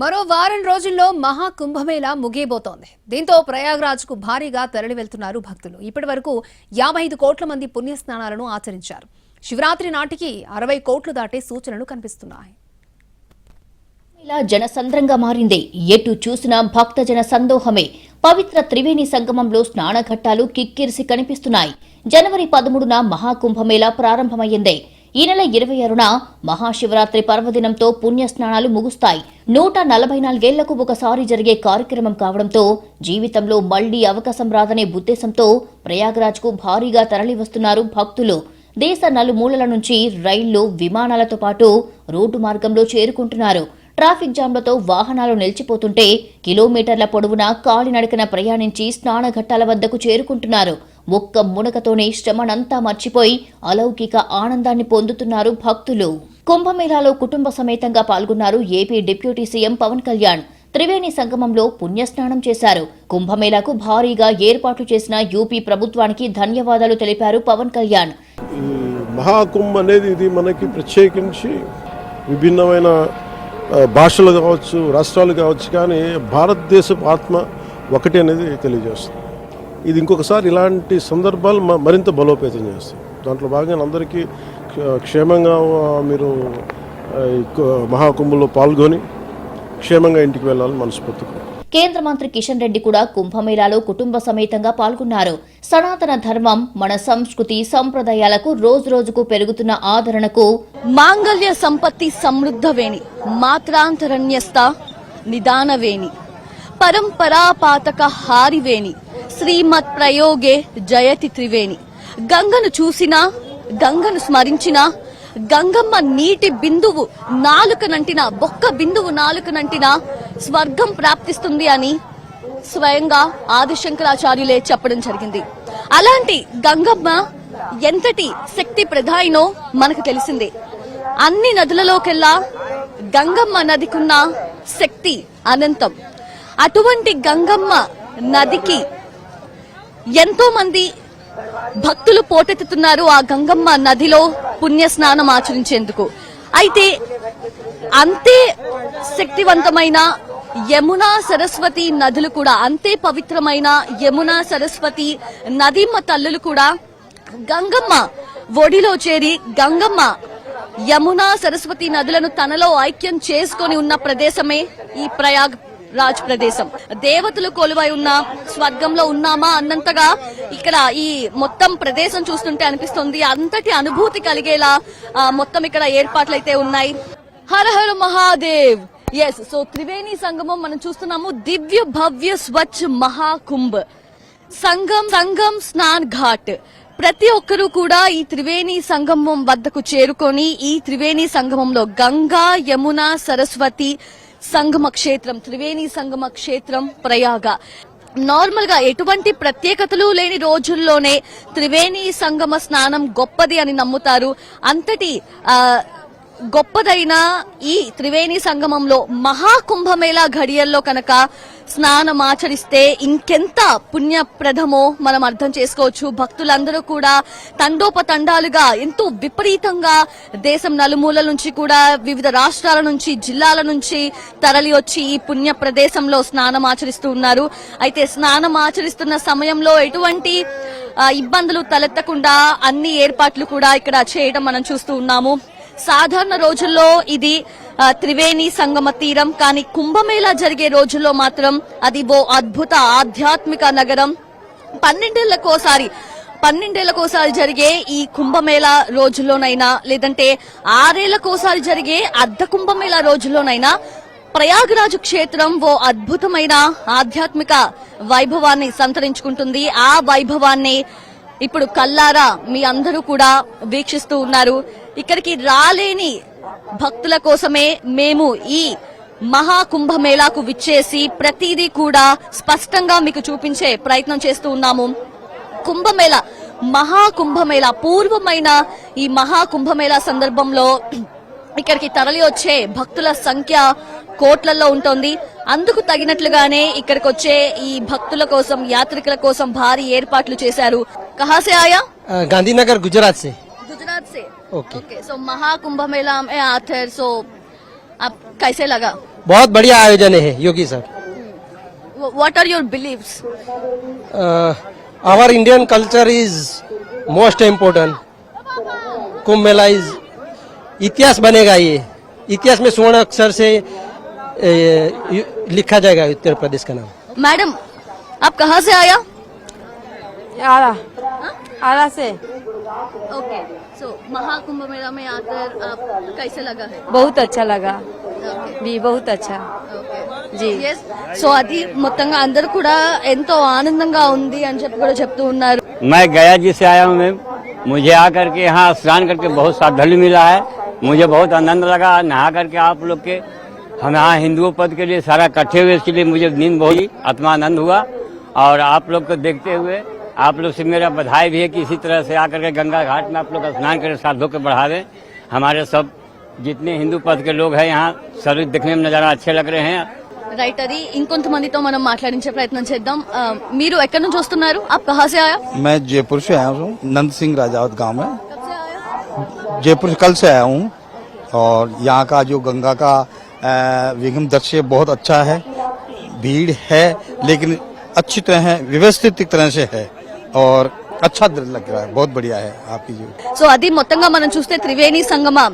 మరో వారం రోజుల్లో మహా కుంభమేళా ముగియబోతోంది. దీంతో ప్రయాగ్రాజ్ కు భారీగా తరలి వెళ్తున్నారు భక్తులు. ఇప్పటివరకు 55 కోట్ల మంది పుణ్యస్నానాలను ఆచరించారు. శివరాత్రి నాటికి 60 కోట్లు దాటే సూచనలు కనిపిస్తున్నాయి. ఇలా జనసంద్రంగా మారింది. ఎటు చూసినా భక్తజన సందోహమే. పవిత్ర త్రివేణి సంగమంలో స్నానఘట్టాలు కిక్కిరిసి కనిపిస్తున్నాయి. జనవరి 13న మహాకుంభమేళా ప్రారంభమైంది. ఈ నెల 26న మహాశివరాత్రి పర్వదినంతో పుణ్యస్నానాలు ముగుస్తాయి. 144 ఏళ్లకు ఒకసారి జరిగే కార్యక్రమం కావడంతో జీవితంలో మళ్లీ అవకాశం రాదనే ఉద్దేశంతో ప్రయాగ్రాజ్కు భారీగా తరలివస్తున్నారు భక్తులు. దేశ నలుమూలల నుంచి రైళ్లు, విమానాలతో పాటు రోడ్డు మార్గంలో చేరుకుంటున్నారు. ట్రాఫిక్ జామ్లతో వాహనాలు నిలిచిపోతుంటే కిలోమీటర్ల పొడవునా కాలినడకన ప్రయాణించి స్నానఘట్టాల వద్దకు చేరుకుంటున్నారు. ఒక్క మునకతోనే శ్రమనంతా మర్చిపోయి అలౌకిక ఆనందాన్ని పొందుతున్నారు భక్తులు. కుంభమేళాలో కుటుంబ సమేతంగా పాల్గొన్నారు AP deputy CM Pawan Kalyan. Triveni సంగమంలో పుణ్యస్నానం చేశారు. కుంభమేళాకు భారీగా ఏర్పాట్లు చేసిన యూపీ ప్రభుత్వానికి ధన్యవాదాలు తెలిపారు పవన్ కళ్యాణ్. మహాకుంభ్ అనేది ఇది మనకి ప్రత్యేకించి విభిన్నమైన భాషలు కావచ్చు, రాష్ట్రాలు కావచ్చు, కానీ భారతదేశపు ఆత్మ ఒకటి అనేది తెలియజేస్తుంది. ఇది ఇంకొకసారి ఇలాంటి సందర్భాలు మరింత బలోపేతం చేస్తాయి. దాంట్లో భాగంగా అందరికీ క్షేమంగా మీరు మహాకుంభంలో పాల్గొని క్షేమంగా ఇంటికి వెళ్ళాలని మనస్ఫూర్తిగా. కేంద్ర మంత్రి కిషన్ రెడ్డి కూడా కుంభమేళాలో కుటుంబ సమేతంగా పాల్గొన్నారు. సనాతన ధర్మం, మన సంస్కృతి, సంప్రదాయాలకు రోజురోజుకు పెరుగుతున్న ఆదరణకు మాంగళ్య సంపత్తి సమృద్ధవేణి, మాత్రాంతరణ్యస్థ నిదానవేణి, పరంపరాపాతక హారివేణి, శ్రీమత్ ప్రయోగే జయతి త్రివేణి. గంగను చూసినా, గంగను స్మరించినా, గంగమ్మ నీటి బిందువు నాలుకనంటినా, బొక్క బిందువు నాలుకనంటినా స్వర్గం ప్రాప్తిస్తుంది అని స్వయంగా ఆదిశంకరాచార్యులే చెప్పడం జరిగింది. అలాంటి గంగమ్మ ఎంతటి శక్తి ప్రధాయినో మనకు తెలిసిందే. అన్ని నదులలోకెల్లా గంగమ్మ నదికున్న శక్తి అనంతం. అటువంటి గంగమ్మ నదికి ఎంతో మంది భక్తులు పోటెత్తుతున్నారు ఆ గంగమ్మ నదిలో పుణ్యస్నానం ఆచరించేందుకు. అయితే అంతే శక్తివంతమైన యమునా సరస్వతి నదులు కూడా, అంతే పవిత్రమైన యమునా సరస్వతి నదీమ తల్లులు కూడా గంగమ్మ ఒడిలో చేరి గంగమ్మ యమునా సరస్వతి నదులను తనలో ఐక్యం చేసుకొని ఉన్న ప్రదేశమే ఈ ప్రయాగ్ రాజ్ ప్రదేశం. దేవతలు కొలువై ఉన్న స్వర్గంలో ఉన్నామా అన్నంతగా ఇక్కడ ఈ మొత్తం ప్రదేశం చూస్తుంటే అనిపిస్తుంది. అంతటి అనుభూతి కలిగేలా మొత్తం ఇక్కడ ఏర్పాట్లు అయితే ఉన్నాయి. హర హర మహాదేవ్. ఎస్, సో త్రివేణి సంగమం మనం చూస్తున్నాము. దివ్య భవ్య స్వచ్ఛ మహాకుంభ్ సంగం స్నాన్ ఘాట్. ప్రతి ఒక్కరూ కూడా ఈ త్రివేణి సంగమం వద్దకు చేరుకొని ఈ త్రివేణి సంగమంలో గంగా, యమున, సరస్వతి సంగమ క్షేత్రం, త్రివేణి సంగమ క్షేత్రం ప్రయాగ. నార్మల్ గా ఎటువంటి ప్రత్యేకతలు లేని రోజుల్లోనే త్రివేణి సంగమ స్నానం గొప్పది అని నమ్ముతారు. అంతటి గొప్పదైన ఈ త్రివేణి సంగమంలో మహాకుంభమేళా ఘడియల్లో కనుక స్నానం ఆచరిస్తే ఇంకెంత పుణ్యప్రదమో మనం అర్థం చేసుకోవచ్చు. భక్తులందరూ కూడా తండోపతండాలుగా ఎంతో విపరీతంగా దేశం నలుమూలల నుంచి కూడా, వివిధ రాష్ట్రాల నుంచి, జిల్లాల నుంచి తరలి వచ్చి ఈ పుణ్య ప్రదేశంలో స్నానం ఆచరిస్తూ ఉన్నారు. అయితే స్నానం ఆచరిస్తున్న సమయంలో ఎటువంటి ఇబ్బందులు తలెత్తకుండా అన్ని ఏర్పాట్లు కూడా ఇక్కడ చేయడం మనం చూస్తూ ఉన్నాము. సాధారణ రోజుల్లో ఇది త్రివేణి సంగమ తీరం, కానీ కుంభమేళా జరిగే రోజుల్లో మాత్రం అది ఓ అద్భుత ఆధ్యాత్మిక నగరం. 12 ఏళ్లకోసారి జరిగే ఈ కుంభమేళా రోజుల్లోనైనా, లేదంటే 6 ఏళ్లకోసారి జరిగే అర్ధ కుంభమేళా రోజుల్లోనైనా ప్రయాగరాజు క్షేత్రం ఓ అద్భుతమైన ఆధ్యాత్మిక వైభవాన్ని సంతరించుకుంటుంది. ఆ వైభవాన్ని ఇప్పుడు కల్లారా మీ అందరూ కూడా వీక్షిస్తూ ఉన్నారు. ఇక్కడికి రాలేని భక్తుల కోసమే మేము ఈ మహాకుంభమేళాకు విచ్చేసి ప్రతిదీ కూడా స్పష్టంగా మీకు చూపించే ప్రయత్నం చేస్తూ ఉన్నాము. కుంభమేళా, మహాకుంభమేళా పూర్వమైన ఈ మహాకుంభమేళా సందర్భంలో ఇక్కడికి తరలి వచ్చే భక్తుల సంఖ్య కోట్లలో ఉంటుంది. అందుకు తగినట్లుగానే ఇక్కడికి వచ్చే ఈ భక్తుల కోసం, యాత్రికుల కోసం భారీ ఏర్పాట్లు చేశారు. కహా సే ఆయా? गांधीनगर गुजरात से। ओके, सो महाकुंभ मेला में आते हैं, सो आप कैसे लगा? बहुत बढ़िया आयोजन है Yogi sir. What are your believes? Our Indian culture is most important. Kumbh Mela is इतिहास बनेगा, ये इतिहास में स्वर्ण अक्षर से लिखा जाएगा उत्तर प्रदेश का नाम। मैडम, आप कहाँ से आया? आरा से। ओके, सो महाकुंभ मेला में आकर आप कैसे लगा है? बहुत अच्छा लगा भी, बहुत अच्छा जी। సో అది మొత్తంగా అందరూ కూడా ఎంతో ఆనందంగా ఉంది అని చెప్పి కూడా చెప్తూ ఉన్నారు. मैं गया जी से आया हूँ मैम। मुझे आकर के यहाँ स्नान करके बहुत श्रद्धालु मिला है। मुझे बहुत आनंद लगा नहा करके आप लोग के। हम यहाँ हिंदुओं पद के लिए सारा इकट्ठे हुए, इसके लिए मुझे नींद बहुत आत्मा आनंद हुआ। और आप लोग को देखते हुए आप लोग से मेरा बधाई भी है कि इसी तरह से आकर के गंगा घाट में आप लोग स्नान करके श्राद्धों को बढ़ावे। हमारे सब जितने हिंदू पद के लोग हैं यहाँ सभी देखने में नज़ारा अच्छे लग रहे हैं। రైట్, అది ఇంకొంతమందితో మనం మాట్లాడించే ప్రయత్నం చేద్దాం. మీరు ఎక్కడి నుంచి వస్తున్నారు? आप कहाँ से आया? मैं जयपुर से आया हूँ, नंद सिंह राजावत गांव में। जयपुर कल से आया हूँ और यहाँ का जो गंगा का विगम दृश्य बहुत अच्छा है। भीड़ है लेकिन अच्छी तरह है, व्यवस्थित तरह से है और अच्छा लग रहा है, बहुत बढ़िया है आपकी जो। సో అది మొత్తంగా మనం చూస్తే త్రివేణి సంగమం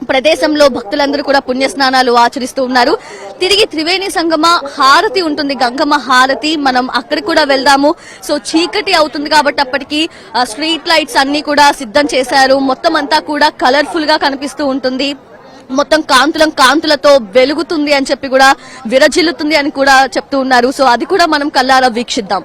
ప్రదేశంలో భక్తులందరూ కూడా పుణ్య స్నానాలు ఆచరిస్తూ ఉన్నారు. తిరిగి త్రివేణి సంగమ హారతి ఉంటుంది, గంగమ్మ హారతి. మనం అక్కడికి కూడా వెళ్దాము. సో చీకటి అవుతుంది కాబట్టి అప్పటికి స్ట్రీట్ లైట్స్ అన్ని కూడా సిద్ధం చేశారు. మొత్తం అంతా కూడా కలర్ఫుల్ గా కనిపిస్తూ ఉంటుంది. మొత్తం కాంతులతో వెలుగుతుంది అని చెప్పి కూడా విరజిల్లుతుంది అని కూడా చెప్తూ ఉన్నారు. సో అది కూడా మనం కళ్ళారా వీక్షిద్దాం.